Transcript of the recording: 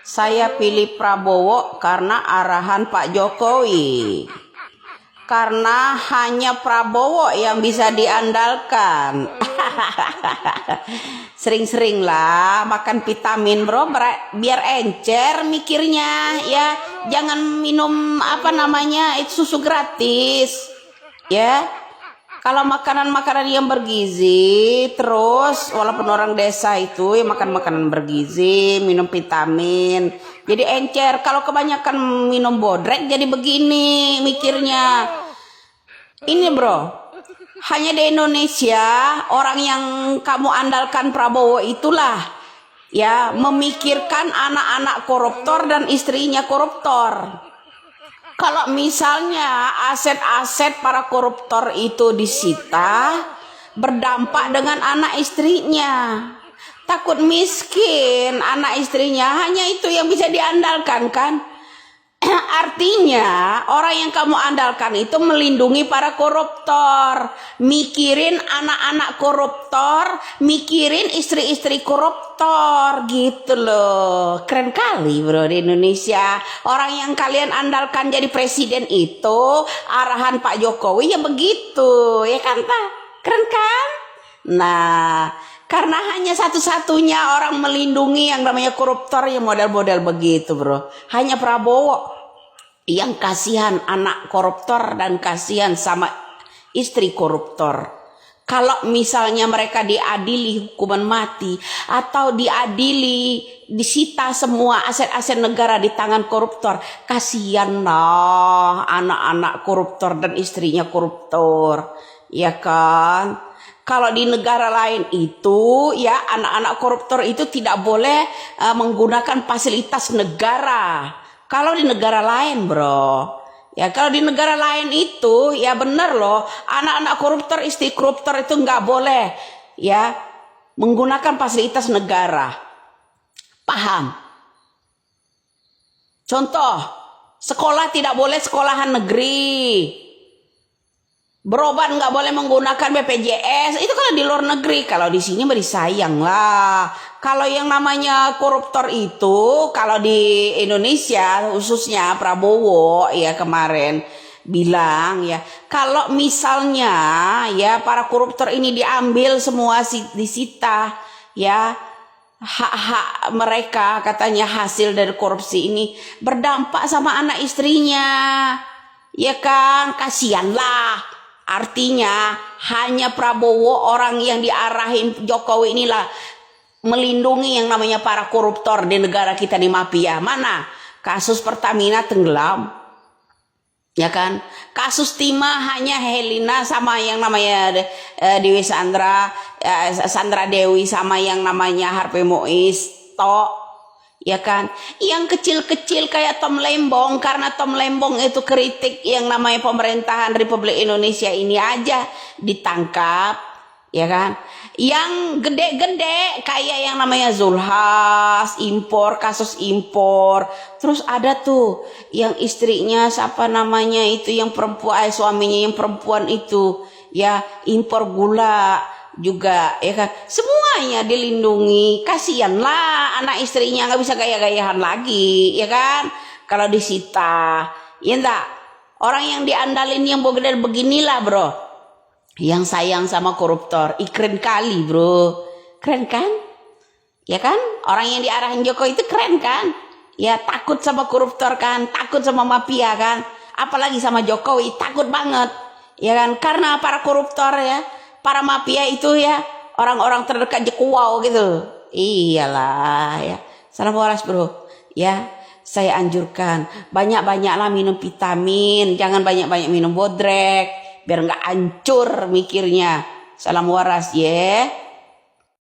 Saya pilih Prabowo karena arahan Pak Jokowi. Karena hanya Prabowo yang bisa diandalkan. Sering-sering lah makan vitamin bro, biar encer mikirnya ya. Jangan minum itu susu gratis ya. Kalau makanan-makanan yang bergizi, terus walaupun orang desa itu ya makan makanan bergizi, minum vitamin, jadi encer. Kalau kebanyakan minum bodrek jadi begini mikirnya. Ini bro, hanya di Indonesia orang yang kamu andalkan Prabowo itulah ya memikirkan anak-anak koruptor dan istrinya koruptor. Kalau misalnya aset-aset para koruptor itu disita, berdampak dengan anak istrinya. Takut miskin anak istrinya, hanya itu yang bisa diandalkan kan? Artinya orang yang kamu andalkan itu melindungi para koruptor, mikirin anak-anak koruptor, mikirin istri-istri koruptor gitu loh. Keren kali bro di Indonesia. Orang yang kalian andalkan jadi presiden itu arahan Pak Jokowi ya begitu ya kan? Keren kan? Nah, karena hanya satu-satunya orang melindungi yang namanya koruptor yang model-model begitu bro. Hanya Prabowo yang kasihan anak koruptor dan kasihan sama istri koruptor. Kalau misalnya mereka diadili hukuman mati atau diadili disita semua aset-aset negara di tangan koruptor, kasihan lah anak-anak koruptor dan istrinya koruptor, ya kan? Kalau di negara lain itu ya anak-anak koruptor itu tidak boleh menggunakan fasilitas negara. Kalau di negara lain bro, ya kalau di negara lain itu ya benar loh, anak-anak koruptor, istri koruptor itu nggak boleh ya menggunakan fasilitas negara. Paham? Contoh, sekolah tidak boleh sekolahan negeri. Berobat nggak boleh menggunakan BPJS. Itu kalau di luar negeri. Kalau di sini beri sayang lah. Kalau yang namanya koruptor itu, kalau di Indonesia khususnya Prabowo ya kemarin bilang ya, kalau misalnya ya para koruptor ini diambil semua disita ya hak-hak mereka, katanya hasil dari korupsi ini berdampak sama anak istrinya. Ya kan, kasihan lah. Artinya hanya Prabowo orang yang diarahin Jokowi inilah melindungi yang namanya para koruptor di negara kita di mafia. Mana kasus Pertamina tenggelam, ya kan? Kasus Timah hanya Helena sama yang namanya Dewi Sandra, Sandra Dewi sama yang namanya Harvey Mois tok. Ya kan, yang kecil-kecil kayak Tom Lembong, karena Tom Lembong itu kritik yang namanya pemerintahan Republik Indonesia ini aja ditangkap, ya kan. Yang gede-gede kayak yang namanya Zulhas, impor, kasus impor. Terus ada tuh yang istrinya siapa namanya itu yang perempuan, suaminya yang perempuan itu ya impor gula juga, ya kan, semuanya dilindungi. Kasihanlah anak istrinya nggak bisa gaya-gayahan lagi, ya kan, kalau disita, ya enggak. Orang yang diandalin yang beginilah bro, yang sayang sama koruptor. Keren kali bro, keren kan, ya kan. Orang yang diarahin Jokowi itu keren kan, ya, takut sama koruptor kan, takut sama mafia kan, apalagi sama Jokowi takut banget, ya kan, karena para koruptor ya, para mafia itu ya orang-orang terdekat Jokowi gitu. Iyalah ya. Salam waras bro. Ya, saya anjurkan banyak-banyaklah minum vitamin, jangan banyak-banyak minum bodrek biar nggak hancur mikirnya. Salam waras ya.